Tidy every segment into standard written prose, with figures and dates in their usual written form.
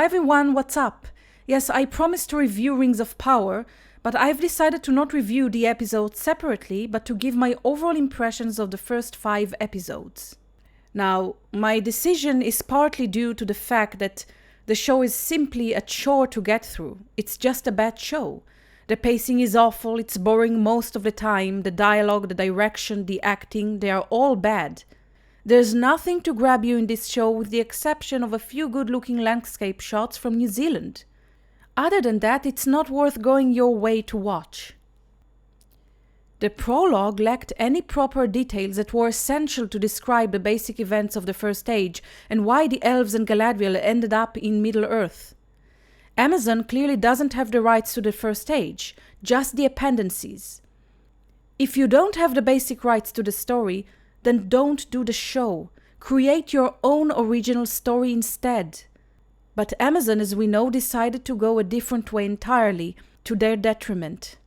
Hi everyone, what's up? Yes, I promised to review Rings of Power, but I've decided to not review the episodes separately, but to give my overall impressions of the first 5 episodes. Now, my decision is partly due to the fact that the show is simply a chore to get through. It's just a bad show. The pacing is awful, it's boring most of the time, the dialogue, the direction, the acting, they are all bad. There's nothing to grab you in this show with the exception of a few good-looking landscape shots from New Zealand. Other than that, it's not worth going your way to watch. The prologue lacked any proper details that were essential to describe the basic events of the First Age and why the elves and Galadriel ended up in Middle-earth. Amazon clearly doesn't have the rights to the First Age, just the appendices. If you don't have the basic rights to the story, then don't do the show. Create your own original story instead. But Amazon, as we know, decided to go a different way entirely, to their detriment.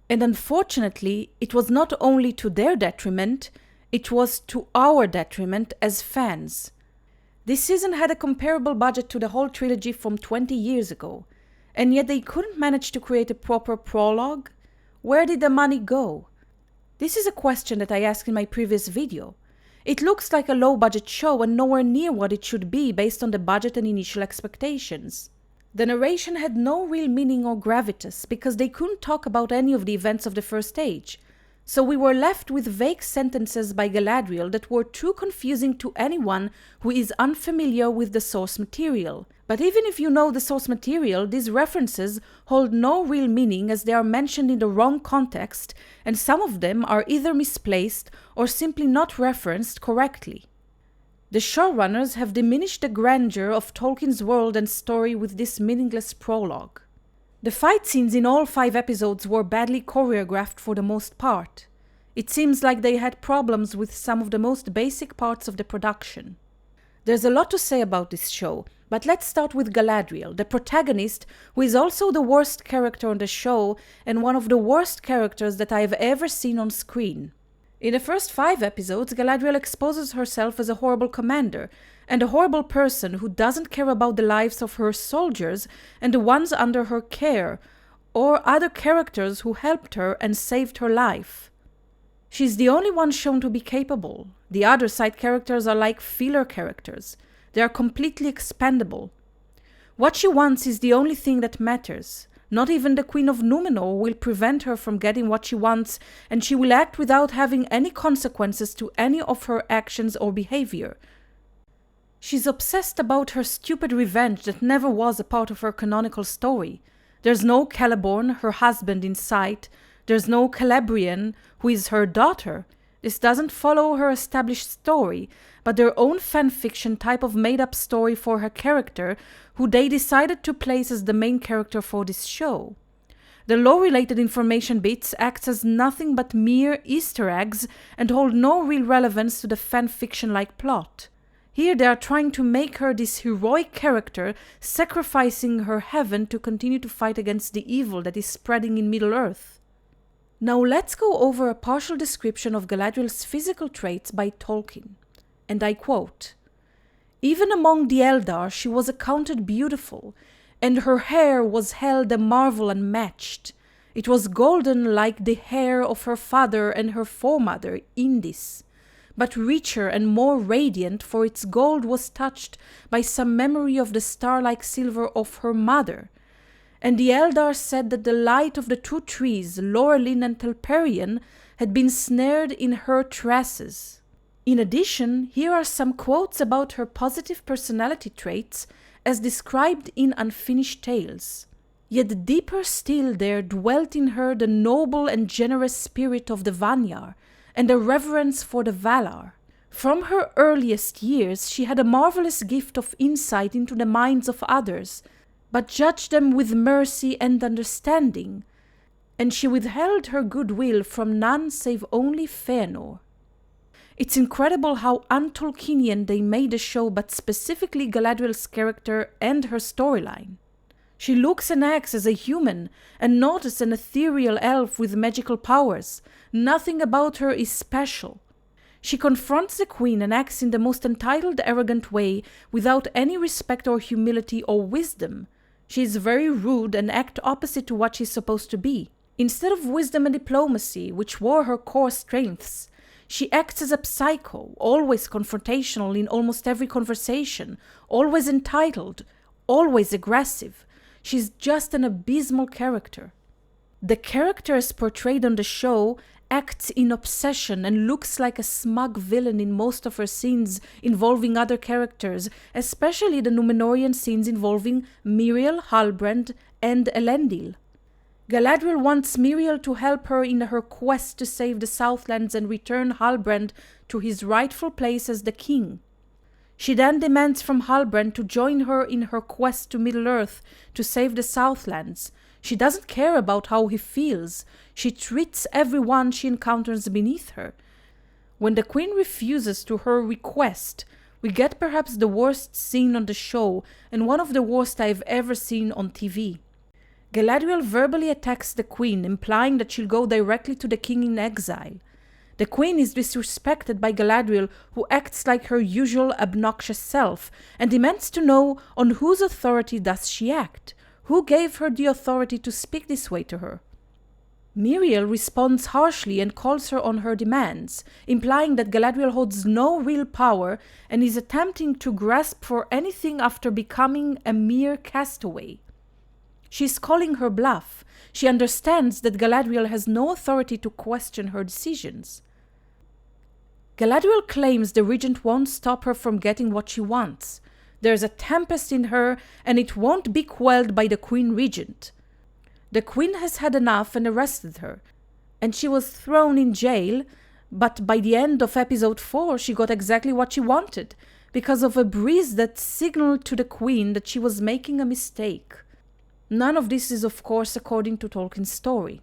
And unfortunately, it was not only to their detriment, it was to our detriment as fans. This season had a comparable budget to the whole trilogy from 20 years ago, and yet they couldn't manage to create a proper prologue? Where did the money go? This is a question that I asked in my previous video. It looks like a low-budget show and nowhere near what it should be based on the budget and initial expectations. The narration had no real meaning or gravitas because they couldn't talk about any of the events of the First Age, so we were left with vague sentences by Galadriel that were too confusing to anyone who is unfamiliar with the source material. But even if you know the source material, these references hold no real meaning as they are mentioned in the wrong context, and some of them are either misplaced or simply not referenced correctly. The showrunners have diminished the grandeur of Tolkien's world and story with this meaningless prologue. The fight scenes in all 5 episodes were badly choreographed for the most part. It seems like they had problems with some of the most basic parts of the production. There's a lot to say about this show, but let's start with Galadriel, the protagonist, who is also the worst character on the show and one of the worst characters that I have ever seen on screen. In the first 5 episodes, Galadriel exposes herself as a horrible commander and a horrible person who doesn't care about the lives of her soldiers and the ones under her care, or other characters who helped her and saved her life. She's the only one shown to be capable. The other side characters are like filler characters. They are completely expendable. What she wants is the only thing that matters. Not even the Queen of Númenor will prevent her from getting what she wants, and she will act without having any consequences to any of her actions or behavior. She's obsessed about her stupid revenge that never was a part of her canonical story. There's no Celeborn, her husband, in sight. There's no Galadriel, who is her daughter. This doesn't follow her established story, but their own fanfiction type of made-up story for her character, who they decided to place as the main character for this show. The lore-related information bits act as nothing but mere Easter eggs and hold no real relevance to the fanfiction-like plot. Here they are trying to make her this heroic character, sacrificing her heaven to continue to fight against the evil that is spreading in Middle-earth. Now let's go over a partial description of Galadriel's physical traits by Tolkien. And I quote, "Even among the Eldar she was accounted beautiful, and her hair was held a marvel unmatched. It was golden like the hair of her father and her foremother, Indis, but richer and more radiant, for its gold was touched by some memory of the star-like silver of her mother. And the Eldar said that the light of the 2 trees, Laurelin and Telperion, had been snared in her tresses." In addition, here are some quotes about her positive personality traits as described in Unfinished Tales. "Yet deeper still there dwelt in her the noble and generous spirit of the Vanyar, and a reverence for the Valar. From her earliest years she had a marvelous gift of insight into the minds of others, but judged them with mercy and understanding, and she withheld her goodwill from none save only Fëanor." It's incredible how un-Tolkienian they made the show, but specifically Galadriel's character and her storyline. She looks and acts as a human, and not as an ethereal elf with magical powers. Nothing about her is special. She confronts the queen and acts in the most entitled, arrogant way without any respect or humility or wisdom. She is very rude and acts opposite to what she's supposed to be. Instead of wisdom and diplomacy, which were her core strengths, she acts as a psycho, always confrontational in almost every conversation, always entitled, always aggressive. She's just an abysmal character. The character as portrayed on the show acts in obsession and looks like a smug villain in most of her scenes involving other characters, especially the Númenórean scenes involving Míriel, Halbrand, and Elendil. Galadriel wants Míriel to help her in her quest to save the Southlands and return Halbrand to his rightful place as the king. She then demands from Halbrand to join her in her quest to Middle-earth to save the Southlands. She doesn't care about how he feels. She treats everyone she encounters beneath her. When the queen refuses to her request, we get perhaps the worst scene on the show and one of the worst I've ever seen on TV. Galadriel verbally attacks the queen, implying that she'll go directly to the king in exile. The queen is disrespected by Galadriel, who acts like her usual obnoxious self, and demands to know on whose authority does she act. Who gave her the authority to speak this way to her? Míriel responds harshly and calls her on her demands, implying that Galadriel holds no real power and is attempting to grasp for anything after becoming a mere castaway. She's calling her bluff. She understands that Galadriel has no authority to question her decisions. Galadriel claims the regent won't stop her from getting what she wants. There's a tempest in her, and it won't be quelled by the queen regent. The queen has had enough and arrested her, and she was thrown in jail, but by the end of episode 4 she got exactly what she wanted, because of a breeze that signaled to the queen that she was making a mistake. None of this is, of course, according to Tolkien's story.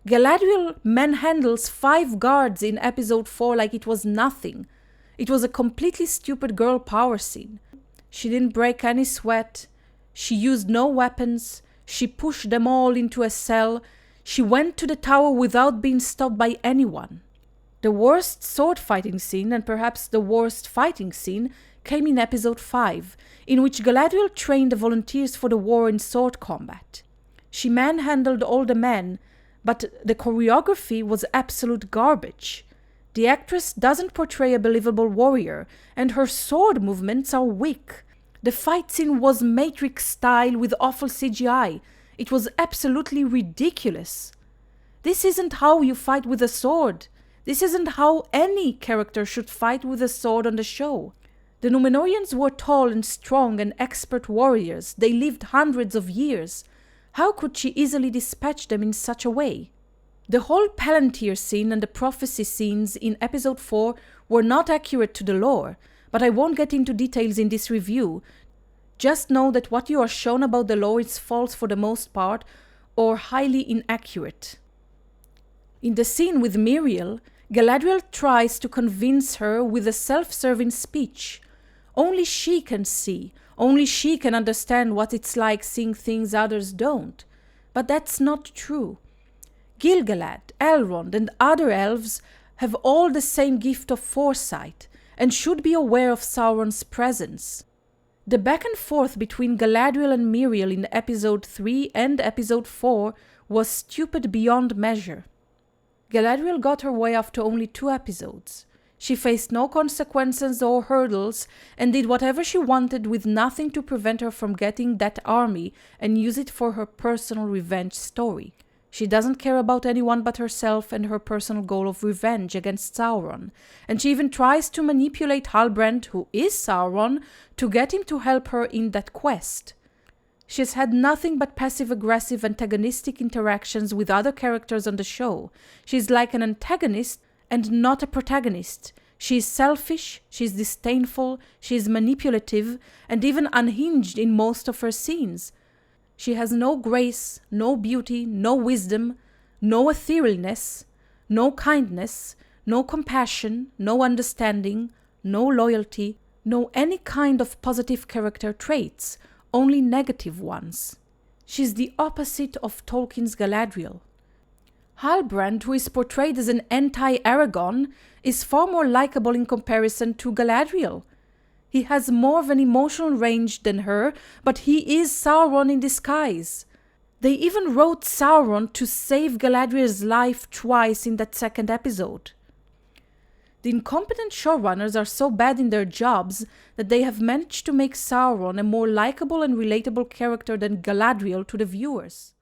Galadriel manhandles 5 guards in episode 4 like it was nothing. It was a completely stupid girl power scene. She didn't break any sweat. She used no weapons. She pushed them all into a cell. She went to the tower without being stopped by anyone. The worst sword fighting scene, and perhaps the worst fighting scene, came in episode 5, in which Galadriel trained the volunteers for the war in sword combat. She manhandled all the men, but the choreography was absolute garbage. The actress doesn't portray a believable warrior, and her sword movements are weak. The fight scene was Matrix style with awful CGI. It was absolutely ridiculous. This isn't how you fight with a sword. This isn't how any character should fight with a sword on the show. The Númenóreans were tall and strong and expert warriors. They lived hundreds of years. How could she easily dispatch them in such a way? The whole Palantir scene and the prophecy scenes in episode 4 were not accurate to the lore, but I won't get into details in this review. Just know that what you are shown about the lore is false for the most part, or highly inaccurate. In the scene with Míriel, Galadriel tries to convince her with a self-serving speech. Only she can see, only she can understand what it's like seeing things others don't. But that's not true. Gil-galad, Elrond, and other elves have all the same gift of foresight, and should be aware of Sauron's presence. The back and forth between Galadriel and Míriel in episode 3 and episode 4 was stupid beyond measure. Galadriel got her way after only 2 episodes. She faced no consequences or hurdles and did whatever she wanted with nothing to prevent her from getting that army and use it for her personal revenge story. She doesn't care about anyone but herself and her personal goal of revenge against Sauron, and she even tries to manipulate Halbrand, who is Sauron, to get him to help her in that quest. She has had nothing but passive-aggressive antagonistic interactions with other characters on the show. She's like an antagonist and not a protagonist. She is selfish, she is disdainful, she is manipulative, and even unhinged in most of her scenes. She has no grace, no beauty, no wisdom, no etherealness, no kindness, no compassion, no understanding, no loyalty, no any kind of positive character traits, only negative ones. She's the opposite of Tolkien's Galadriel. Halbrand, who is portrayed as an anti-Aragorn, is far more likable in comparison to Galadriel. He has more of an emotional range than her, but he is Sauron in disguise. They even wrote Sauron to save Galadriel's life twice in that second episode. The incompetent showrunners are so bad in their jobs that they have managed to make Sauron a more likable and relatable character than Galadriel to the viewers.